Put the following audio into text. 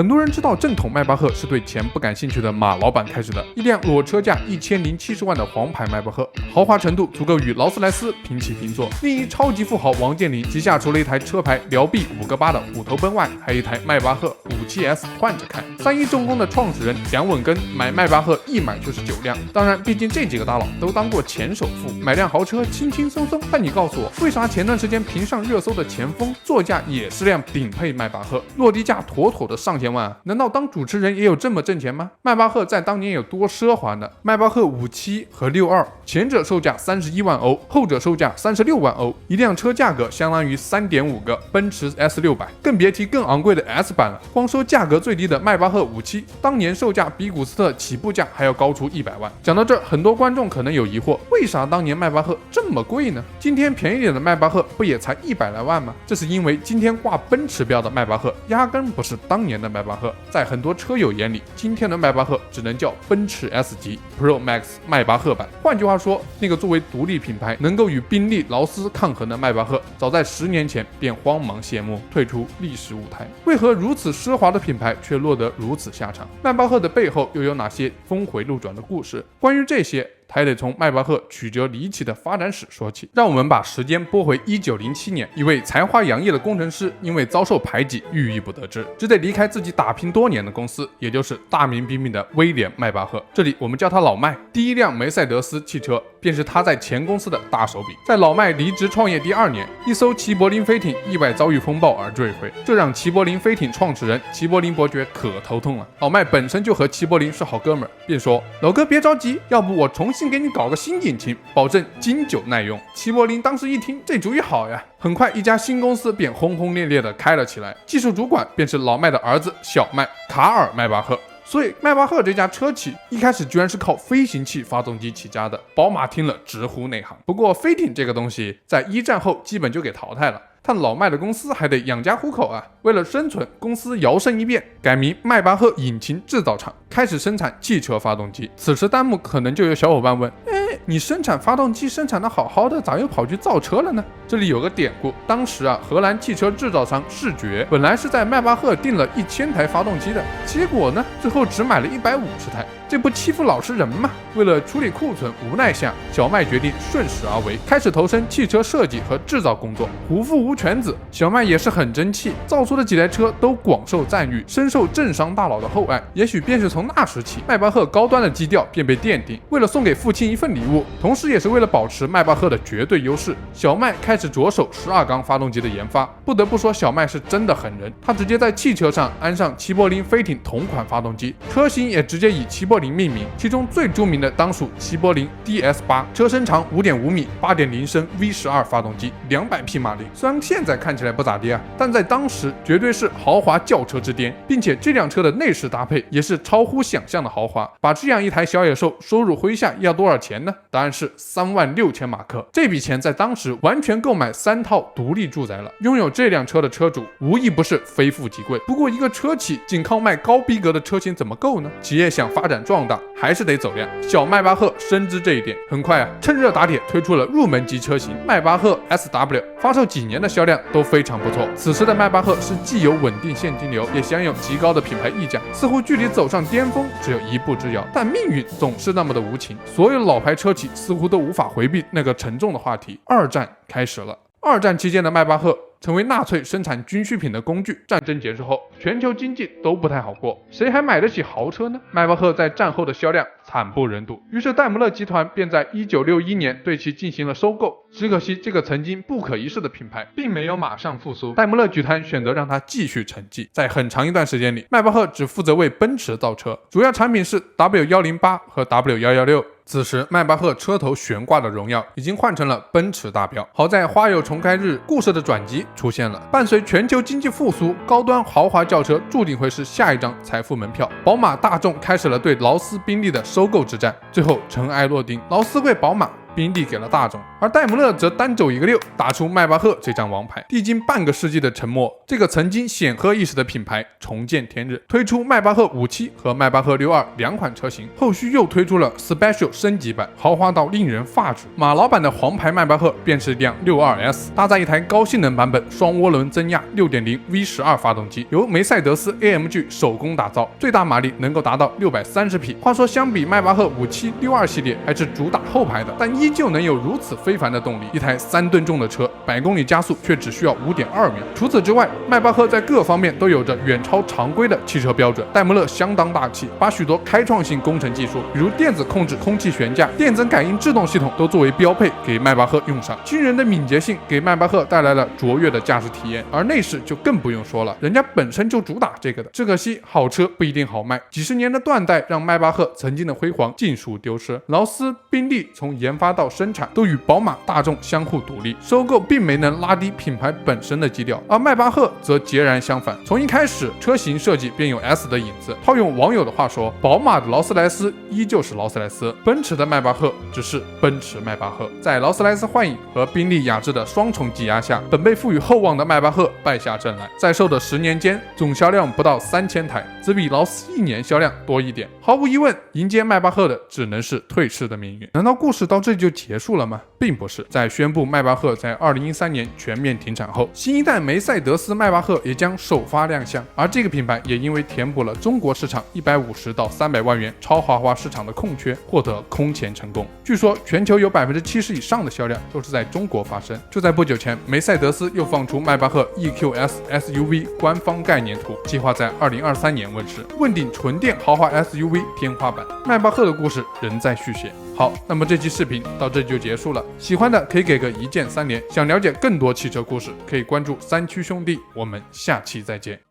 很多人知道正统迈巴赫是对钱不感兴趣的马老板开始的，一辆裸车价1070万的黄牌迈巴赫，豪华程度足够与劳斯莱斯平起平坐。另一超级富豪王健林旗下除了一台车牌辽 B 5个8的虎头奔外，还有一台迈巴赫 57S 换着看。3一重工的创始人梁稳根买迈巴赫一买就是9辆，当然，毕竟这几个大佬都当过前首富，买辆豪车轻轻松松。但你告诉我，为啥前段时间评上热搜的前锋座驾也是辆顶配迈巴赫，落地价妥妥的上千万啊？难道当主持人也有这么挣钱吗？迈巴赫在当年有多奢华呢？迈巴赫57和62，前者售价31万欧，后者售价36万欧，一辆车价格相当于3.5个奔驰 S600，更别提更昂贵的 S 版了。光说价格最低的迈巴赫57，当年售价比古斯特起步价还要高出100万。讲到这儿，很多观众可能有疑惑，为啥当年迈巴赫这么贵呢？今天便宜点的迈巴赫不也才100来万吗？这是因为今天挂奔驰标的迈巴赫压根不是当年的迈巴赫，在很多车友眼里，今天的迈巴赫只能叫奔驰 S 级 Pro Max 迈巴赫版。换句话说，那个作为独立品牌能够与宾利、劳斯抗衡的迈巴赫，早在10年前便荒茫谢幕，退出历史舞台。为何如此奢华的品牌却落得如此下场？迈巴赫的背后又有哪些峰回路转的故事？关于这些，还得从迈巴赫曲折离奇的发展史说起。让我们把时间拨回1907年，一位才华洋溢的工程师因为遭受排挤，郁郁不得志，只得离开自己打拼多年的公司，也就是大名鼎鼎的威廉·迈巴赫。这里我们叫他老迈。第一辆梅赛德斯汽车便是他在前公司的大手笔。在老迈离职创业第2年，一艘齐柏林飞艇意外遭遇风暴而坠毁，这让齐柏林飞艇创始人齐柏林伯爵可头痛了。老迈本身就和齐柏林是好哥们儿，便说：“老哥别着急，要不我重新给你搞个新引擎，保证经久耐用。”齐柏林当时一听，这主意好呀。很快，一家新公司便轰轰烈烈地开了起来，技术主管便是老迈的儿子小迈卡尔·迈巴赫。所以迈巴赫这家车企一开始居然是靠飞行器发动机起家的，宝马听了直呼内行。不过飞艇这个东西在1战后基本就给淘汰了，但老迈的公司还得养家糊口啊。为了生存，公司摇身一变，改名迈巴赫引擎制造厂，开始生产汽车发动机。此时弹幕可能就有小伙伴问，你生产发动机生产的好好的，咋又跑去造车了呢？这里有个典故，当时荷兰汽车制造商视觉本来是在迈巴赫订了1000台发动机的，结果呢，最后只买了150台，这不欺负老实人吗？为了处理库存，无奈下，小迈决定顺势而为，开始投身汽车设计和制造工作。虎父无犬子，小迈也是很争气，造出的几台车都广受赞誉，深受政商大佬的厚爱。也许便是从那时起，迈巴赫高端的基调便被奠定。为了送给父亲一份礼物，同时也是为了保持迈巴赫的绝对优势，小迈开始着手12缸发动机的研发。不得不说，小迈是真的狠人，他直接在汽车上安上齐柏林飞艇同款发动机，车型也直接以齐柏林命名，其中最著名的当属齐柏林 DS8， 车身长5.5米，8.0升 V12 发动机，200匹马力。虽然现在看起来不咋地但在当时绝对是豪华轿车之巅，并且这辆车的内饰搭配也是超乎想象的豪华。把这样一台小野兽收入麾下要多少钱呢？答案是36000马克。这笔钱在当时完全购买3套独立住宅了。拥有这辆车的车主无一不是非富即贵。不过一个车企仅靠卖高逼格的车型怎么够呢？企业想发展壮大，还是得走量。小迈巴赫深知这一点，很快趁热打铁推出了入门级车型迈巴赫 SW， 发售几年的销量都非常不错。此时的迈巴赫是既有稳定现金流，也享有极高的品牌溢价，似乎距离走上巅峰只有一步之遥。但命运总是那么的无情，所有老牌车企似乎都无法回避那个沉重的话题。2战开始了。2战期间的迈巴赫成为纳粹生产军需品的工具。战争结束后，全球经济都不太好过，谁还买得起豪车呢？迈巴赫在战后的销量惨不忍睹，于是戴姆勒集团便在1961年对其进行了收购。只可惜这个曾经不可一世的品牌并没有马上复苏，戴姆勒集团选择让它继续沉寂。在很长一段时间里，迈巴赫只负责为奔驰造车，主要产品是 W108 和 W116。此时迈巴赫车头悬挂的荣耀已经换成了奔驰大标。好在花有重开日，故事的转机出现了。伴随全球经济复苏，高端豪华轿车注定会是下一张财富门票。宝马、大众开始了对劳斯、宾利的收购之战，最后尘埃落定，劳斯为宝马，宾利给了大众，而戴姆勒则单走一个溜，打出迈巴赫这张王牌。历经半个世纪的沉默，这个曾经显赫一时的品牌重见天日，推出迈巴赫57和迈巴赫62两款车型，后续又推出了 Special 升级版，豪华到令人发指。马老版的黄牌迈巴赫便是辆 62S， 搭载一台高性能版本双涡轮增压 6.0 V12 发动机，由梅赛德斯 AMG 手工打造，最大马力能够达到630匹。话说相比迈巴赫57、62系列，还是主打后排的，但依旧能有如此非凡的动力。一台3吨重的车，100公里加速却只需要5.2秒。除此之外，迈巴赫在各方面都有着远超常规的汽车标准。戴姆勒相当大气，把许多开创性工程技术，比如电子控制空气悬架、电增感应制动系统都作为标配给迈巴赫用上。惊人的敏捷性给迈巴赫带来了卓越的驾驶体验，而内饰就更不用说了，人家本身就主打这个的。只可惜好车不一定好卖，几十年的断代让迈巴赫曾经的辉煌尽数丢失。劳斯、宾利从研发到生产都与宝马、大众相互独立，收购并没能拉低品牌本身的基调，而迈巴赫则截然相反，从一开始车型设计便有 S 的影子。套用网友的话说，宝马的劳斯莱斯依旧是劳斯莱斯，奔驰的迈巴赫只是奔驰迈巴赫。在劳斯莱斯幻影和宾利雅致的双重挤压下，本被赋予厚望的迈巴赫败下阵来，在售的10年间，总销量不到3000台，只比劳斯1年销量多一点。毫无疑问，迎接迈巴赫的只能是退市的命运。难道故事到这里就结束了吗？并不是。在宣布迈巴赫在2013年全面停产后，新一代梅赛德斯迈巴赫也将首发亮相，而这个品牌也因为填补了中国市场150到300万元超豪华市场的空缺，获得空前成功。据说全球有70%以上的销量都是在中国发生。就在不久前，梅赛德斯又放出迈巴赫 EQS SUV 官方概念图，计划在2023年问世，问鼎纯电豪华 SUV 天花板。迈巴赫的故事仍在续写。好，那么这期视频到这里就结束了，喜欢的可以给个一键3连，想了解更多汽车故事可以关注三驱兄弟，我们下期再见。